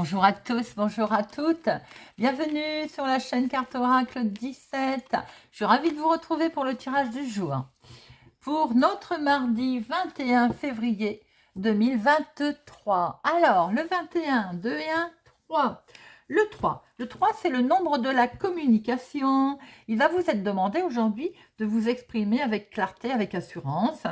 Bonjour à tous, bonjour à toutes. Bienvenue sur la chaîne Carte Oracle 17. Je suis ravie de vous retrouver pour le tirage du jour. Pour notre mardi 21 février 2023. Alors, le 21, 2 et 1, 3. Le 3. Le 3, c'est le nombre de la communication. Il va vous être demandé aujourd'hui de vous exprimer avec clarté, avec assurance.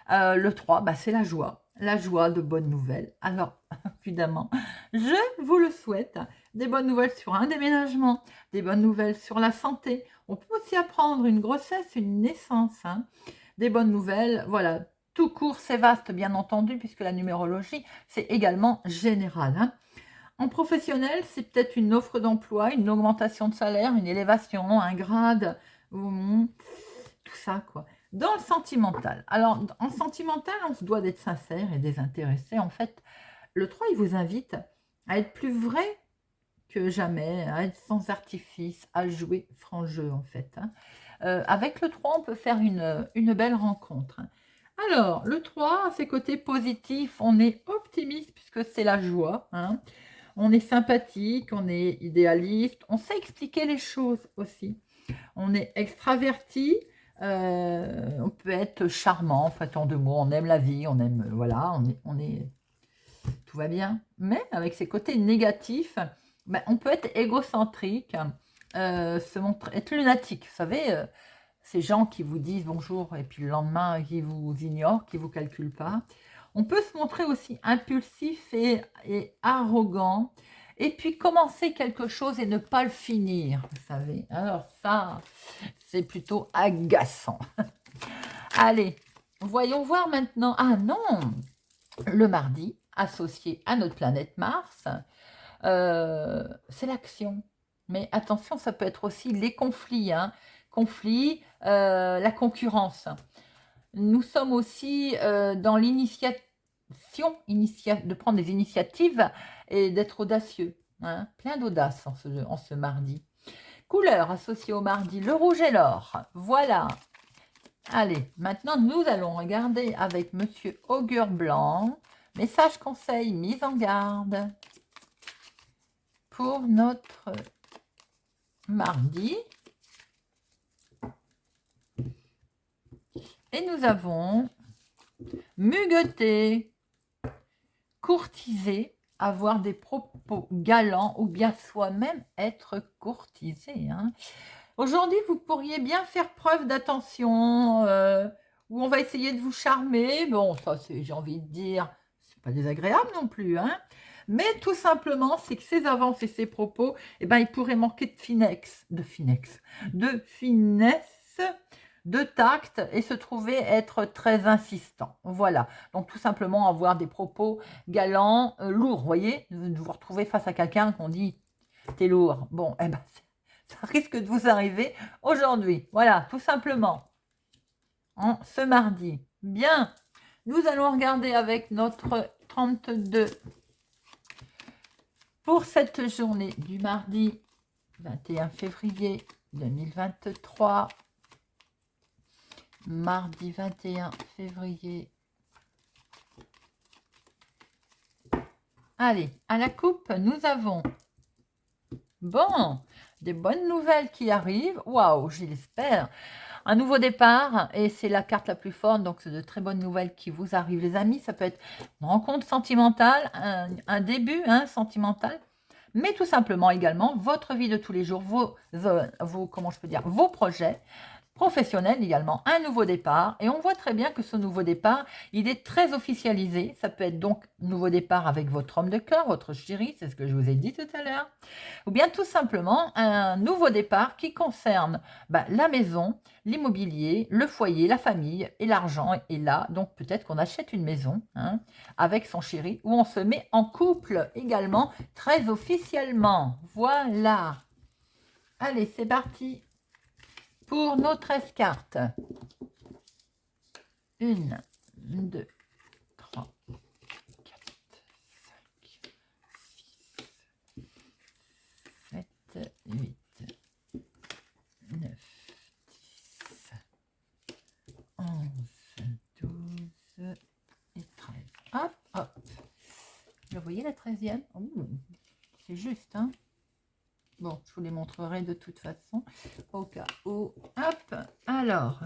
Le 3, c'est la joie. La joie de bonnes nouvelles. Alors, évidemment, je vous le souhaite. Des bonnes nouvelles sur un déménagement, des bonnes nouvelles sur la santé. On peut aussi apprendre une grossesse, une naissance. Des bonnes nouvelles, voilà. Tout court, c'est vaste, bien entendu, puisque la numérologie, c'est également général. En professionnel, c'est peut-être une offre d'emploi, une augmentation de salaire, une élévation, un grade, tout ça, quoi. Dans le sentimental, alors, en sentimental, on se doit d'être sincère et désintéressé. En fait, le 3, il vous invite à être plus vrai que jamais, à être sans artifice, à jouer franc jeu, en fait. Avec le 3, on peut faire une belle rencontre. Alors, le 3, à ses côtés positifs, on est optimiste puisque c'est la joie. On est sympathique, on est idéaliste, on sait expliquer les choses aussi. On est extraverti, on peut être charmant, en fait, en deux mots, on aime la vie, on aime, voilà, tout va bien. Mais avec ses côtés négatifs, on peut être égocentrique, être lunatique. Vous savez, ces gens qui vous disent bonjour et puis le lendemain, qui vous ignorent, qui ne vous calculent pas. On peut se montrer aussi impulsif et arrogant. Et puis commencer quelque chose et ne pas le finir, vous savez. Alors ça, c'est plutôt agaçant. Allez, voyons voir maintenant. Ah non, le mardi, associé à notre planète Mars, c'est l'action. Mais attention, ça peut être aussi les conflits. Conflits, la concurrence. Nous sommes aussi dans l'initiation, de prendre des initiatives et d'être audacieux. Plein d'audace en ce mardi. Couleur associée au mardi, le rouge et l'or. Voilà. Allez, maintenant nous allons regarder avec Monsieur Augure Blanc. Message conseil, mise en garde pour notre mardi. Et nous avons mugueter, courtiser, avoir des propos galants ou bien soi-même être courtisé. Aujourd'hui, vous pourriez bien faire preuve d'attention, où on va essayer de vous charmer. Bon, ça, j'ai envie de dire, c'est pas désagréable non plus, mais tout simplement, c'est que ces avances et ces propos, ils pourraient manquer de finesse, de tact et se trouver être très insistant. Voilà. Donc, tout simplement, avoir des propos galants, lourds, vous voyez, de vous retrouver face à quelqu'un qu'on dit, t'es lourd. Bon, ça risque de vous arriver aujourd'hui. Voilà, tout simplement. Ce mardi. Bien, nous allons regarder avec notre 32 pour cette journée du mardi 21 février 2023. Mardi 21 février. Allez, à la coupe, nous avons des bonnes nouvelles qui arrivent. Waouh, je l'espère. Un nouveau départ, et c'est la carte la plus forte, donc c'est de très bonnes nouvelles qui vous arrivent, les amis. Ça peut être une rencontre sentimentale, un début sentimental, mais tout simplement également votre vie de tous les jours, vos projets professionnels également, un nouveau départ. Et on voit très bien que ce nouveau départ, il est très officialisé. Ça peut être donc nouveau départ avec votre homme de cœur, votre chéri, c'est ce que je vous ai dit tout à l'heure. Ou bien tout simplement un nouveau départ qui concerne la maison, l'immobilier, le foyer, la famille et l'argent. Et là, donc peut-être qu'on achète une maison avec son chéri ou on se met en couple également très officiellement. Voilà. Allez, c'est parti pour nos 13 cartes. 1, 2, 3, 4, 5, 6, 7, 8, 9, 10, 11, 12 et 13. Hop, hop. Vous voyez la 13e? c'est juste, hein. Bon, je vous les montrerai de toute façon, au cas où. Hop, alors.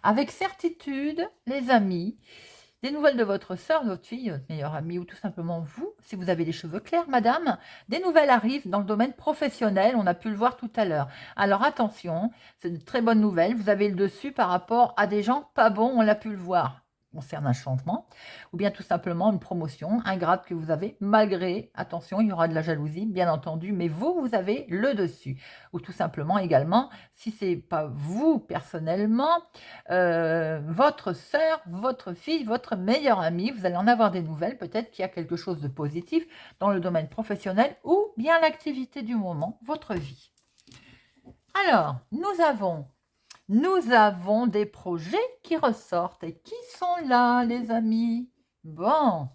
Avec certitude, les amis, des nouvelles de votre soeur, votre fille, votre meilleure amie ou tout simplement vous, si vous avez les cheveux clairs, madame, des nouvelles arrivent dans le domaine professionnel, on a pu le voir tout à l'heure. Alors attention, c'est de très bonnes nouvelles, vous avez le dessus par rapport à des gens pas bons, on l'a pu le voir, concerne un changement, ou bien tout simplement une promotion, un grade que vous avez, malgré, attention, il y aura de la jalousie, bien entendu, mais vous, vous avez le dessus. Ou tout simplement également, si ce n'est pas vous personnellement, votre sœur, votre fille, votre meilleure amie, vous allez en avoir des nouvelles, peut-être qu'il y a quelque chose de positif dans le domaine professionnel ou bien l'activité du moment, votre vie. Alors, nous avons des projets qui ressortent et qui sont là, les amis. Bon.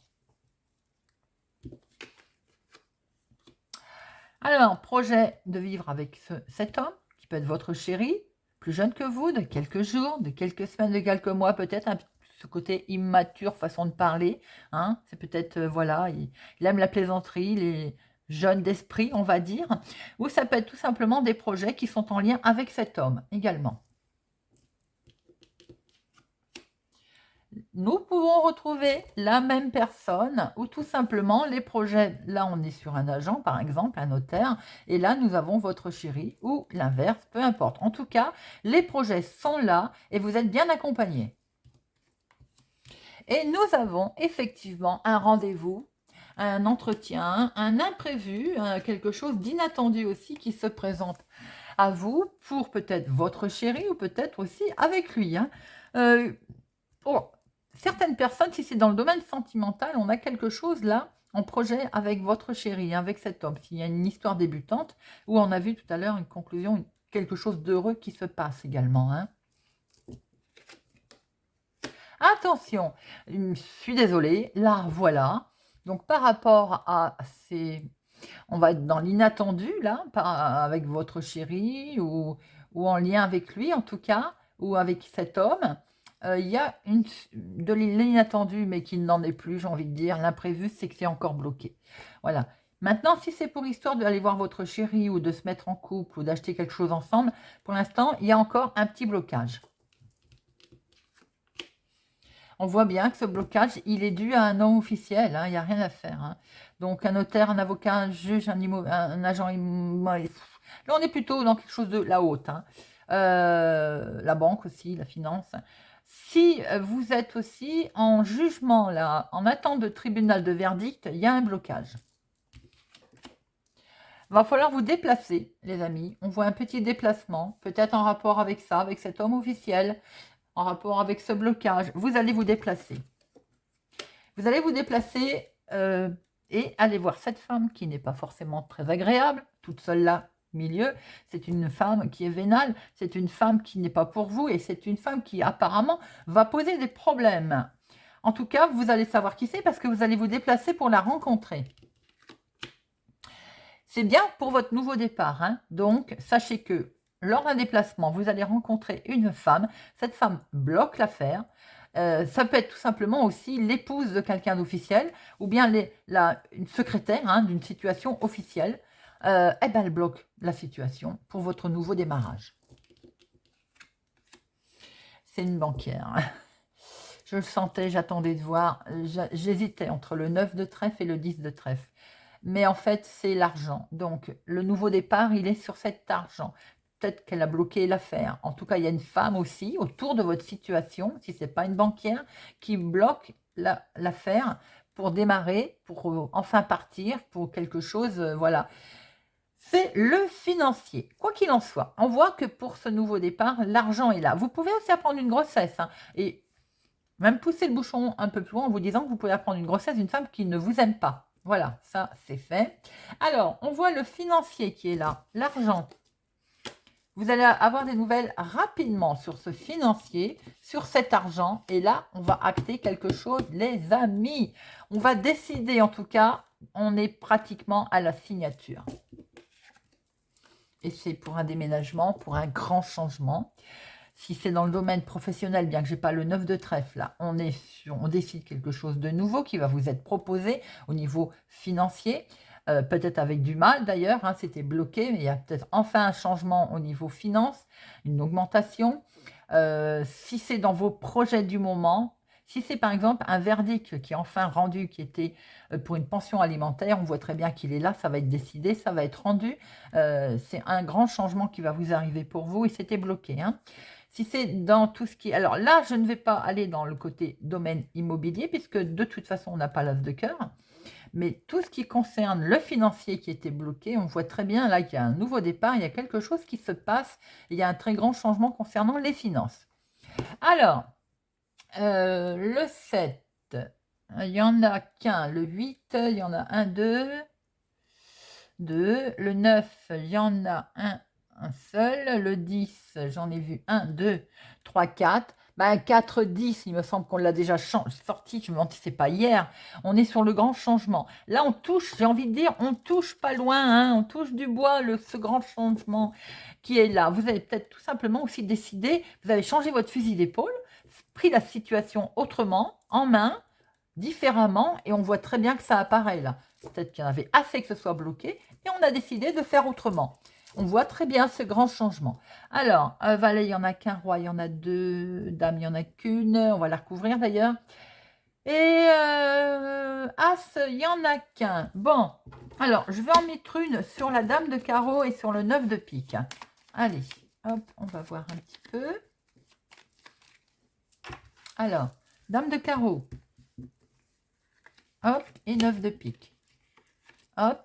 Alors, projet de vivre avec cet homme, qui peut être votre chéri, plus jeune que vous, de quelques jours, de quelques semaines, de quelques mois, peut-être ce côté immature, façon de parler. Hein, c'est peut-être, voilà, il aime la plaisanterie, les jeunes d'esprit, on va dire. Ou ça peut être tout simplement des projets qui sont en lien avec cet homme également. Nous pouvons retrouver la même personne ou tout simplement les projets. Là, on est sur un agent, par exemple, un notaire, et là, nous avons votre chéri ou l'inverse, peu importe. En tout cas, les projets sont là et vous êtes bien accompagnés. Et nous avons effectivement un rendez-vous, un entretien, un imprévu, quelque chose d'inattendu aussi qui se présente à vous pour peut-être votre chéri ou peut-être aussi avec lui. Hein. Pour certaines personnes, si c'est dans le domaine sentimental, on a quelque chose là en projet avec votre chéri, avec cet homme. S'il y a une histoire débutante, ou on a vu tout à l'heure une conclusion, quelque chose d'heureux qui se passe également. Hein. Attention, je suis désolée, là, voilà. Donc, par rapport à ces... On va être dans l'inattendu, là, avec votre chéri, ou en lien avec lui, en tout cas, ou avec cet homme. Il y a de l'inattendu, mais qui n'en est plus, j'ai envie de dire. L'imprévu, c'est que c'est encore bloqué. Voilà. Maintenant, si c'est pour histoire d'aller voir votre chéri, ou de se mettre en couple, ou d'acheter quelque chose ensemble, pour l'instant, il y a encore un petit blocage. On voit bien que ce blocage, il est dû à un non officiel, hein, il n'y a rien à faire. Hein. Donc un notaire, un avocat, un juge, un agent immobilier. Là, on est plutôt dans quelque chose de la haute. Hein. La banque aussi, la finance. Si vous êtes aussi en jugement, là, en attente de tribunal de verdict, il y a un blocage. Il va falloir vous déplacer, les amis. On voit un petit déplacement, peut-être en rapport avec ça, avec cet homme officiel, en rapport avec ce blocage. Vous allez vous déplacer. Vous allez vous déplacer et aller voir cette femme qui n'est pas forcément très agréable, toute seule là, milieu. C'est une femme qui est vénale, c'est une femme qui n'est pas pour vous et c'est une femme qui apparemment va poser des problèmes. En tout cas, vous allez savoir qui c'est parce que vous allez vous déplacer pour la rencontrer. C'est bien pour votre nouveau départ. Hein. Donc, sachez que lors d'un déplacement, vous allez rencontrer une femme. Cette femme bloque l'affaire. Ça peut être tout simplement aussi l'épouse de quelqu'un d'officiel ou bien une secrétaire hein, d'une situation officielle. Eh ben, elle bloque la situation pour votre nouveau démarrage. C'est une banquière. Je le sentais, j'attendais de voir. J'hésitais entre le 9 de trèfle et le 10 de trèfle. Mais en fait, c'est l'argent. Donc, le nouveau départ, il est sur cet argent. Peut-être qu'elle a bloqué l'affaire. En tout cas, il y a une femme aussi autour de votre situation, si ce n'est pas une banquière, qui bloque l'affaire pour démarrer, pour enfin partir, pour quelque chose, voilà. C'est le financier. Quoi qu'il en soit, on voit que pour ce nouveau départ, l'argent est là. Vous pouvez aussi apprendre une grossesse hein, et même pousser le bouchon un peu plus loin en vous disant que vous pouvez apprendre une grossesse d'une femme qui ne vous aime pas. Voilà, ça c'est fait. Alors, on voit le financier qui est là, l'argent. Vous allez avoir des nouvelles rapidement sur ce financier, sur cet argent. Et là, on va acter quelque chose, les amis. On va décider, en tout cas, on est pratiquement à la signature. Et c'est pour un déménagement, pour un grand changement. Si c'est dans le domaine professionnel, bien que j'ai pas le 9 de trèfle, là, on décide quelque chose de nouveau qui va vous être proposé au niveau financier, peut-être avec du mal d'ailleurs, hein, c'était bloqué, mais il y a peut-être enfin un changement au niveau finance, une augmentation. Si c'est dans vos projets du moment, si c'est par exemple un verdict qui est enfin rendu, qui était pour une pension alimentaire, on voit très bien qu'il est là, ça va être décidé, ça va être rendu. C'est un grand changement qui va vous arriver pour vous et c'était bloqué, hein. Si c'est dans tout ce qui... Alors là, je ne vais pas aller dans le côté domaine immobilier, puisque de toute façon, on n'a pas l'as de cœur. Mais tout ce qui concerne le financier qui était bloqué, on voit très bien là qu'il y a un nouveau départ, il y a quelque chose qui se passe, il y a un très grand changement concernant les finances. Alors, le 7, il n'y en a qu'un. Le 8, il y en a un, deux. Le 9, il y en a un seul. Le 10, j'en ai vu 1, 2, 3, 4. Ben, 4, 10, il me semble qu'on l'a déjà sorti. Je me demande si c'est pas hier. On est sur le grand changement. Là, on touche, j'ai envie de dire, on touche pas loin. Hein, on touche du bois ce grand changement qui est là. Vous avez peut-être tout simplement aussi décidé, vous avez changé votre fusil d'épaule, pris la situation autrement, en main, différemment, et on voit très bien que ça apparaît là. Peut-être qu'il y en avait assez que ce soit bloqué, et on a décidé de faire autrement. On voit très bien ce grand changement. Alors, valet, il n'y en a qu'un, roi, il y en a deux, dame, il n'y en a qu'une, on va la recouvrir d'ailleurs. Et as, il n'y en a qu'un. Bon, alors, je vais en mettre une sur la dame de carreau et sur le 9 de pique. Allez, hop, on va voir un petit peu. Alors, dame de carreau. Hop, et 9 de pique. Hop.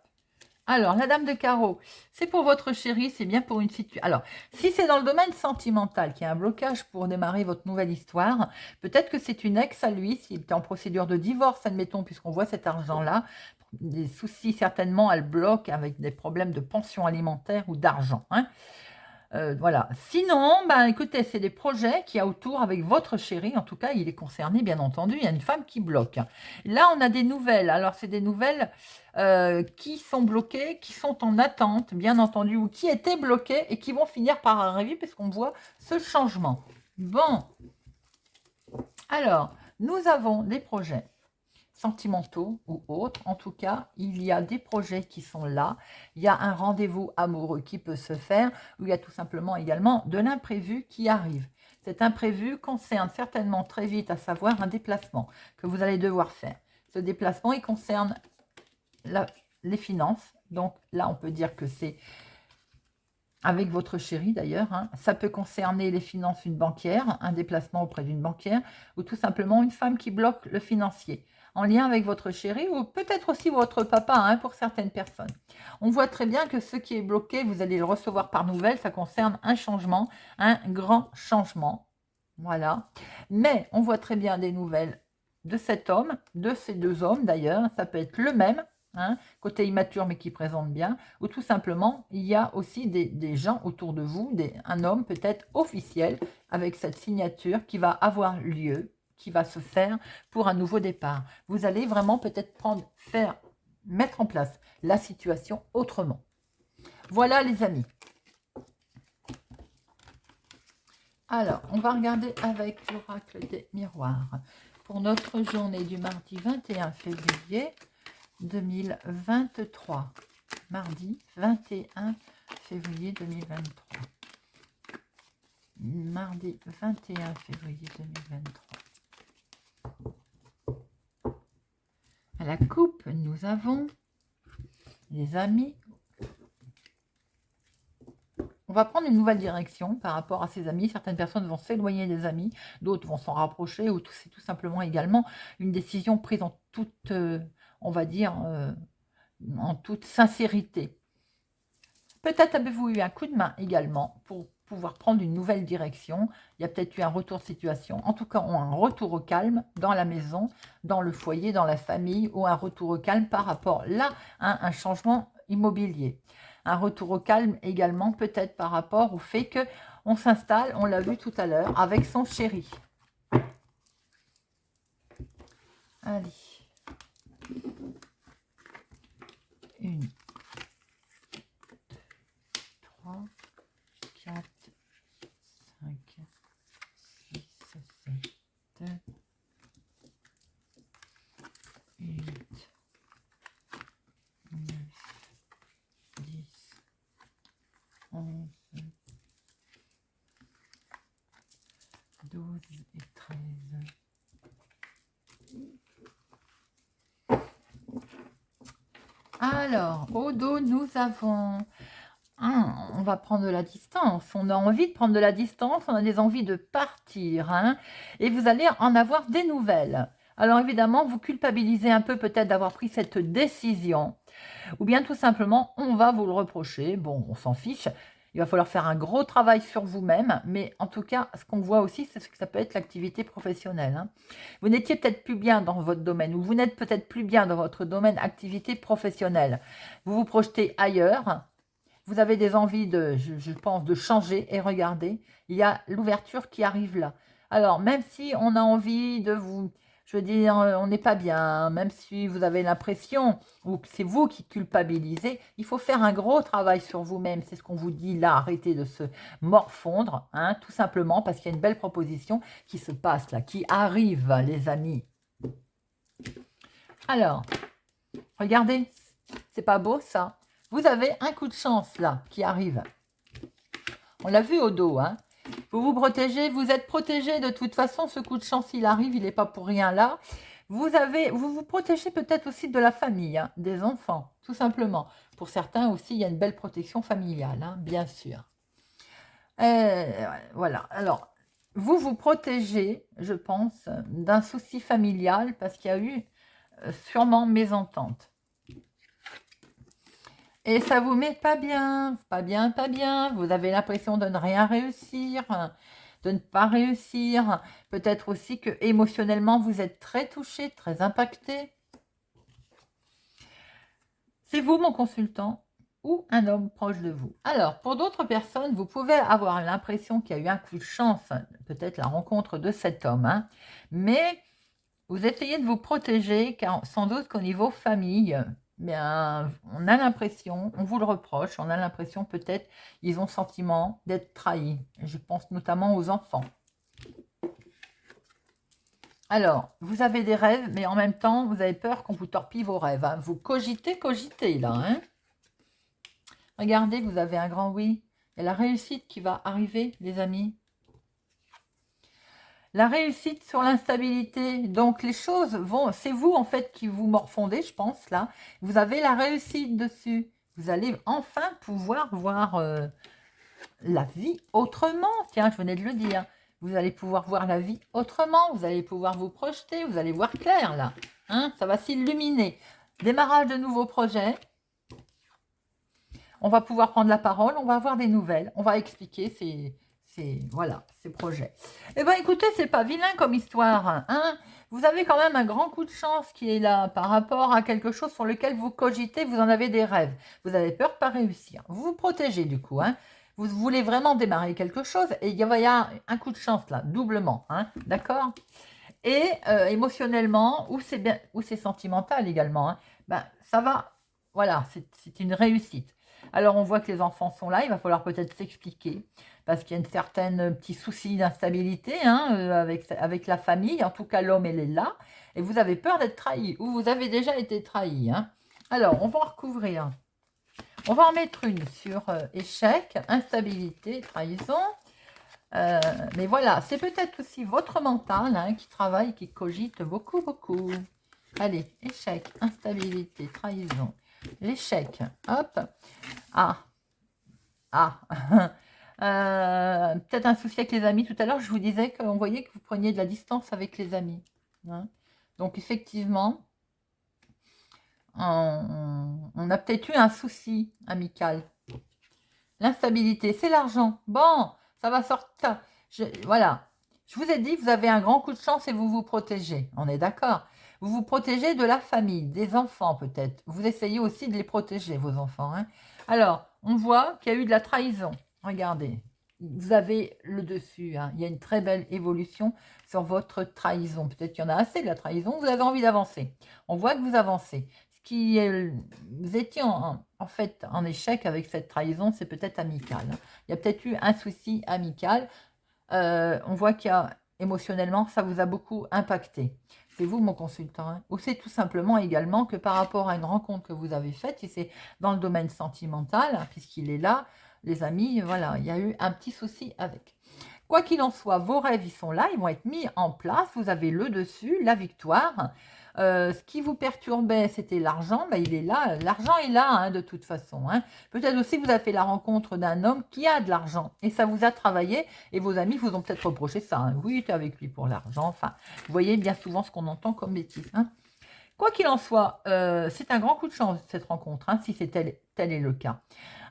Alors, la dame de carreau, c'est pour votre chéri, c'est bien pour une situation. Alors, si c'est dans le domaine sentimental, qu'il y a un blocage pour démarrer votre nouvelle histoire, peut-être que c'est une ex à lui, s'il était en procédure de divorce, admettons, puisqu'on voit cet argent-là, des soucis, certainement, elle bloque avec des problèmes de pension alimentaire ou d'argent, hein. Voilà. Sinon, ben, écoutez, c'est des projets qu'il y a autour avec votre chéri. En tout cas, il est concerné, bien entendu. Il y a une femme qui bloque. Là, on a des nouvelles. Alors, c'est des nouvelles qui sont bloquées, qui sont en attente, bien entendu, ou qui étaient bloquées et qui vont finir par arriver puisqu'on voit ce changement. Bon. Alors, nous avons des projets sentimentaux ou autres. En tout cas, il y a des projets qui sont là. Il y a un rendez-vous amoureux qui peut se faire, ou il y a tout simplement également de l'imprévu qui arrive. Cet imprévu concerne certainement très vite, à savoir un déplacement que vous allez devoir faire. Ce déplacement, il concerne les finances. Donc là, on peut dire que c'est avec votre chéri d'ailleurs, hein. Ça peut concerner les finances, une banquière, un déplacement auprès d'une banquière, ou tout simplement une femme qui bloque le financier, en lien avec votre chéri, ou peut-être aussi votre papa, hein, pour certaines personnes. On voit très bien que ce qui est bloqué, vous allez le recevoir par nouvelle, ça concerne un changement, un grand changement. Voilà. Mais on voit très bien des nouvelles de cet homme, de ces deux hommes d'ailleurs, ça peut être le même, hein, côté immature mais qui présente bien, ou tout simplement, il y a aussi des gens autour de vous, un homme peut-être officiel, avec cette signature qui va avoir lieu, qui va se faire pour un nouveau départ. Vous allez vraiment peut-être mettre en place la situation autrement. Voilà les amis. Alors, on va regarder avec l'oracle des miroirs pour notre journée du mardi 21 février 2023. Mardi 21 février 2023. Mardi 21 février 2023. À la coupe, nous avons les amis. On va prendre une nouvelle direction par rapport à ses amis. Certaines personnes vont s'éloigner des amis, d'autres vont s'en rapprocher, ou c'est tout simplement également une décision prise en toute, on va dire, en toute sincérité. Peut-être avez-vous eu un coup de main également pour pouvoir prendre une nouvelle direction. Il y a peut-être eu un retour de situation, en tout cas un retour au calme dans la maison, dans le foyer, dans la famille, ou un retour au calme par rapport là à un changement immobilier. Un retour au calme également peut-être par rapport au fait que on s'installe, on l'a vu tout à l'heure, avec son chéri. Allez. 1, 2, 3, 4, 5, 12 et 13. Alors, au dos, nous avons... on va prendre de la distance. On a envie de prendre de la distance, on a des envies de partir. Hein, et vous allez en avoir des nouvelles. Alors évidemment, vous culpabilisez un peu peut-être d'avoir pris cette décision. Ou bien tout simplement, on va vous le reprocher. Bon, on s'en fiche. Il va falloir faire un gros travail sur vous-même. Mais en tout cas, ce qu'on voit aussi, c'est ce que ça peut être l'activité professionnelle. Hein. Vous n'étiez peut-être plus bien dans votre domaine. Ou vous n'êtes peut-être plus bien dans votre domaine activité professionnelle. Vous vous projetez ailleurs. Vous avez des envies de, je pense, de changer. Et regardez, il y a l'ouverture qui arrive là. Alors, même si on a envie de vous... Je veux dire, on n'est pas bien, même si vous avez l'impression, ou que c'est vous qui culpabilisez, il faut faire un gros travail sur vous-même. C'est ce qu'on vous dit là, arrêtez de se morfondre, hein, tout simplement parce qu'il y a une belle proposition qui se passe là, qui arrive, les amis. Alors, regardez, c'est pas beau ça? Vous avez un coup de chance là, qui arrive. On l'a vu au dos, hein. Vous vous protégez, vous êtes protégé de toute façon, ce coup de chance, il arrive, il n'est pas pour rien là. Vous vous protégez peut-être aussi de la famille, hein, des enfants, tout simplement. Pour certains aussi, il y a une belle protection familiale, hein, bien sûr. Voilà, alors, vous vous protégez, je pense, d'un souci familial parce qu'il y a eu sûrement mésentente. Et ça vous met pas bien, pas bien, pas bien. Vous avez l'impression de ne rien réussir, de ne pas réussir. Peut-être aussi que émotionnellement, vous êtes très touché, très impacté. C'est vous, mon consultant, ou un homme proche de vous. Alors, pour d'autres personnes, vous pouvez avoir l'impression qu'il y a eu un coup de chance, peut-être la rencontre de cet homme, hein, mais vous essayez de vous protéger, car sans doute qu'au niveau famille, bien, on a l'impression, on vous le reproche, on a l'impression peut-être ils ont le sentiment d'être trahis. Je pense notamment aux enfants. Alors, vous avez des rêves, mais en même temps, vous avez peur qu'on vous torpille vos rêves. Hein. Vous cogitez là. Hein. Regardez, vous avez un grand oui. Il y a la réussite qui va arriver, les amis. La réussite sur l'instabilité, donc les choses vont, c'est vous en fait qui vous morfondez, je pense, là. Vous avez la réussite dessus. Vous allez enfin pouvoir voir la vie autrement. Tiens, je venais de le dire. Vous allez pouvoir voir la vie autrement. Vous allez pouvoir vous projeter. Vous allez voir clair, là. Hein, ça va s'illuminer. Démarrage de nouveaux projets. On va pouvoir prendre la parole. On va avoir des nouvelles. On va expliquer voilà, ces projets. Eh bien, écoutez, c'est pas vilain comme histoire. Hein. Vous avez quand même un grand coup de chance qui est là par rapport à quelque chose sur lequel vous cogitez, vous en avez des rêves. Vous avez peur de ne pas réussir. Vous vous protégez du coup. Hein. Vous voulez vraiment démarrer quelque chose et il y a un coup de chance là, doublement. Hein. D'accord? Et émotionnellement, ou c'est sentimental également, hein, ben, ça va, voilà, c'est une réussite. Alors, on voit que les enfants sont là, il va falloir peut-être s'expliquer, parce qu'il y a une certaine petit souci d'instabilité hein, avec la famille, en tout cas l'homme, elle est là, et vous avez peur d'être trahi, ou vous avez déjà été trahi. Hein. Alors, on va en recouvrir. On va en mettre une sur échec, instabilité, trahison. Mais voilà, c'est peut-être aussi votre mental hein, qui travaille, qui cogite beaucoup, beaucoup. Allez, échec, instabilité, trahison. L'échec, hop. Ah, ah. Peut-être un souci avec les amis. Tout à l'heure, je vous disais qu'on voyait que vous preniez de la distance avec les amis. Hein. Donc, effectivement, on a peut-être eu un souci amical. L'instabilité, c'est l'argent. Bon, ça va sortir. Voilà. Je vous ai dit, vous avez un grand coup de chance et vous vous protégez. On est d'accord. Vous vous protégez de la famille, des enfants peut-être. Vous essayez aussi de les protéger, vos enfants. Hein. Alors, on voit qu'il y a eu de la trahison. Regardez. Vous avez le dessus. Hein. Il y a une très belle évolution sur votre trahison. Peut-être qu'il y en a assez de la trahison. Vous avez envie d'avancer. On voit que vous avancez. Vous étiez en fait en échec avec cette trahison, c'est peut-être amical. Hein. Il y a peut-être eu un souci amical. On voit qu'il y a émotionnellement, ça vous a beaucoup impacté. C'est vous, mon consultant. Hein. Ou c'est tout simplement également que par rapport à une rencontre que vous avez faite, et c'est dans le domaine sentimental, hein, puisqu'il est là, les amis, voilà, il y a eu un petit souci avec. Quoi qu'il en soit, vos rêves, ils sont là, ils vont être mis en place. Vous avez le dessus, la victoire. Ce qui vous perturbait, c'était l'argent. Ben, il est là. L'argent est là, hein, de toute façon. Hein. Peut-être aussi que vous avez fait la rencontre d'un homme qui a de l'argent. Et ça vous a travaillé. Et vos amis vous ont peut-être reproché ça. Hein. Oui, tu es avec lui pour l'argent. Enfin, vous voyez bien souvent ce qu'on entend comme bêtise. Hein. Quoi qu'il en soit, c'est un grand coup de chance, cette rencontre, hein, si tel est le cas.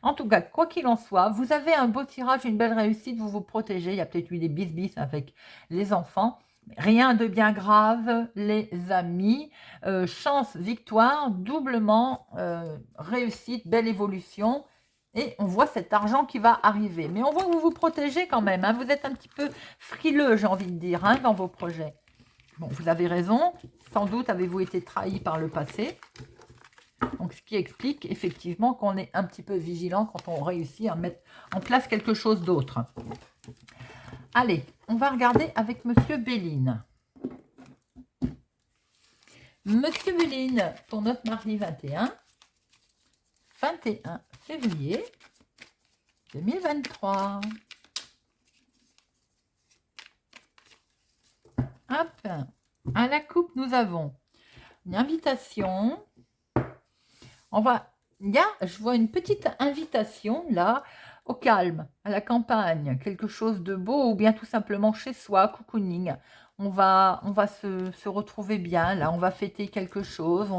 En tout cas, quoi qu'il en soit, vous avez un beau tirage, une belle réussite, vous vous protégez. Il y a peut-être eu des bis avec les enfants. Rien de bien grave, les amis. Chance, victoire, doublement réussite, belle évolution. Et on voit cet argent qui va arriver. Mais on voit que vous vous protégez quand même. Hein. Vous êtes un petit peu frileux, j'ai envie de dire, hein, dans vos projets. Bon, vous avez raison. Sans doute avez-vous été trahi par le passé. Donc, ce qui explique effectivement qu'on est un petit peu vigilant quand on réussit à mettre en place quelque chose d'autre. Allez, on va regarder avec Monsieur Béline. Monsieur Béline, pour notre mardi 21 février 2023. Hop, à la coupe, nous avons une invitation. Je vois une petite invitation là, au calme, à la campagne, quelque chose de beau ou bien tout simplement chez soi, cocooning. On va se retrouver bien, là, on va fêter quelque chose,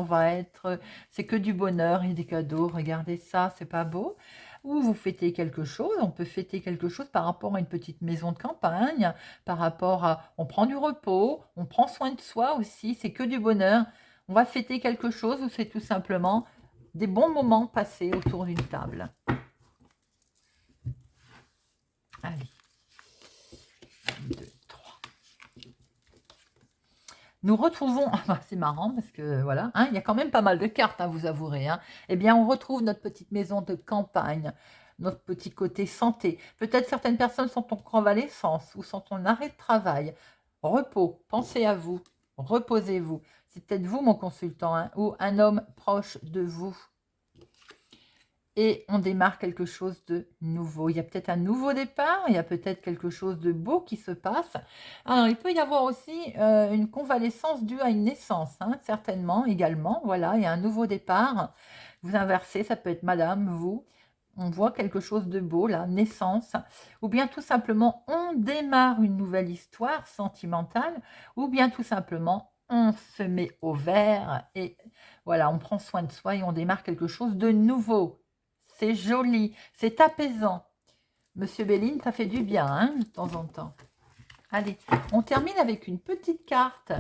c'est que du bonheur et des cadeaux, regardez ça, c'est pas beau? Ou vous fêtez quelque chose, on peut fêter quelque chose par rapport à une petite maison de campagne, par rapport à, on prend du repos, on prend soin de soi aussi, c'est que du bonheur. On va fêter quelque chose ou c'est tout simplement des bons moments passés autour d'une table. Allez. 1, 2, 3. Nous retrouvons, c'est marrant parce que voilà, hein, il y a quand même pas mal de cartes, hein, vous avouerez. Hein. Eh bien, on retrouve notre petite maison de campagne, notre petit côté santé. Peut-être certaines personnes sont en convalescence ou sont en arrêt de travail. Repos, pensez à vous, reposez-vous. C'est peut-être vous, mon consultant, hein, ou un homme proche de vous. Et on démarre quelque chose de nouveau. Il y a peut-être un nouveau départ, il y a peut-être quelque chose de beau qui se passe. Alors, il peut y avoir aussi une convalescence due à une naissance, hein, certainement, également. Voilà, il y a un nouveau départ. Vous inversez, ça peut être madame, vous. On voit quelque chose de beau, là, naissance. Ou bien tout simplement, on démarre une nouvelle histoire sentimentale. Ou bien tout simplement, on se met au vert et voilà, on prend soin de soi et on démarre quelque chose de nouveau. C'est joli, c'est apaisant. Monsieur Béline, ça fait du bien, hein, de temps en temps. Allez, on termine avec une petite carte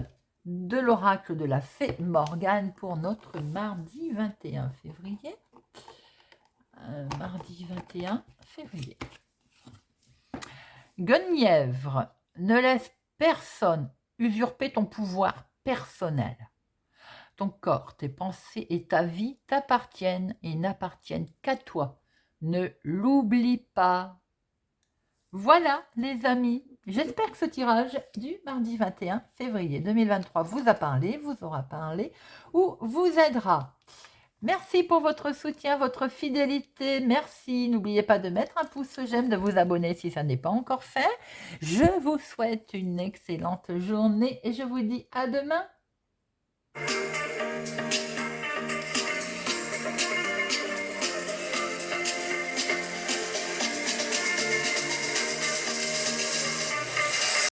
de l'oracle de la fée Morgane pour notre mardi 21 février. Mardi 21 février. Guenièvre, ne laisse personne usurper ton pouvoir personnel. Ton corps, tes pensées et ta vie t'appartiennent et n'appartiennent qu'à toi. Ne l'oublie pas. Voilà les amis, j'espère que ce tirage du mardi 21 février 2023 vous a parlé, vous aura parlé ou vous aidera. Merci pour votre soutien, votre fidélité, merci. N'oubliez pas de mettre un pouce j'aime, de vous abonner si ça n'est pas encore fait. Je vous souhaite une excellente journée et je vous dis à demain.